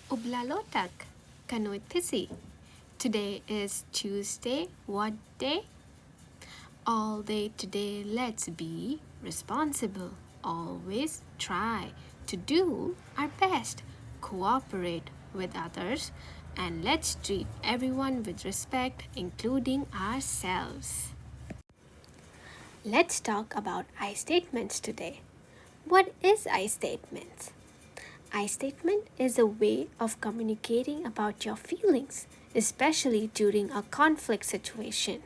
Ublalotak, Kanoitisi. Today is Tuesday. What day? All day today, let's be responsible. Always try to do our best. Cooperate with others and let's treat everyone with respect, including ourselves. Let's talk about I statements today. What is I statements? I statement is a way of communicating about your feelings, especially during a conflict situation.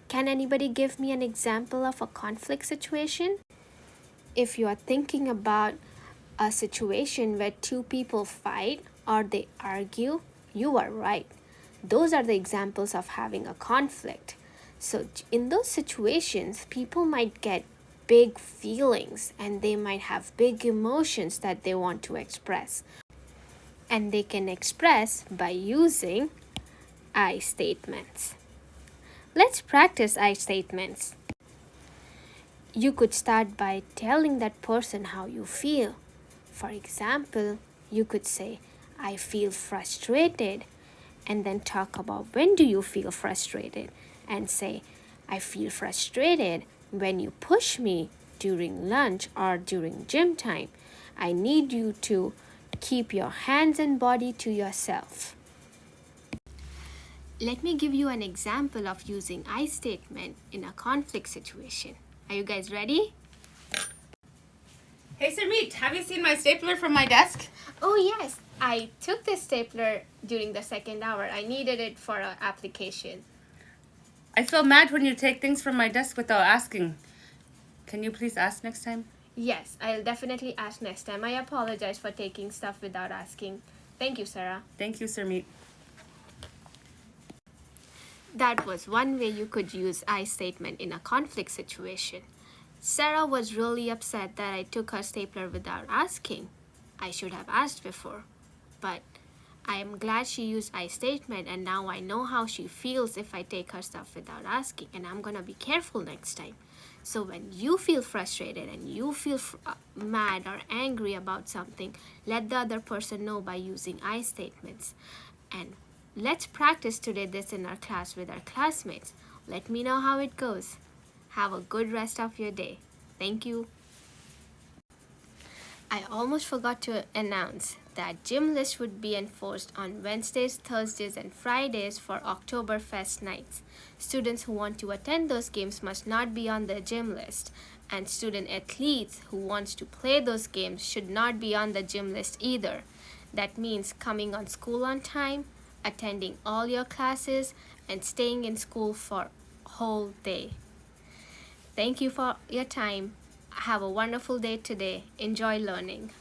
Can anybody give me an example of a conflict situation? If you are thinking about a situation where two people fight or they argue, you are right. Those are the examples of having a conflict. So, in those situations, people might get big feelings and they might have big emotions that they want to express. And they can express by using I statements. Let's practice I statements. You could start by telling that person how you feel. For example, you could say, I feel frustrated, and then talk about when do you feel frustrated, and say, I feel frustrated when you push me during lunch or during gym time. I need you to keep your hands and body to yourself. Let me give you an example of using I statement in a conflict situation. Are you guys ready? Hey, Sir Meet, have you seen my stapler from my desk? Oh yes, I took this stapler during the second hour. I needed it for an application. I feel mad when you take things from my desk without asking. Can you please ask next time? Yes, I'll definitely ask next time. I apologize for taking stuff without asking. Thank you, Sarah. Thank you, Sir Meet. That was one way you could use I statement in a conflict situation. Sarah was really upset that I took her stapler without asking. I should have asked before. But I am glad she used I statement and now I know how she feels if I take her stuff without asking, and I'm gonna be careful next time. So when you feel frustrated and you feel mad or angry about something, let the other person know by using I statements. And let's practice today this in our class with our classmates. Let me know how it goes. Have a good rest of your day. Thank you. I almost forgot to announce that gym list would be enforced on Wednesdays, Thursdays, and Fridays for Oktoberfest nights. Students who want to attend those games must not be on the gym list, and student athletes who want to play those games should not be on the gym list either. That means coming on school on time, attending all your classes, and staying in school for a whole day. Thank you for your time. Have a wonderful day today. Enjoy learning.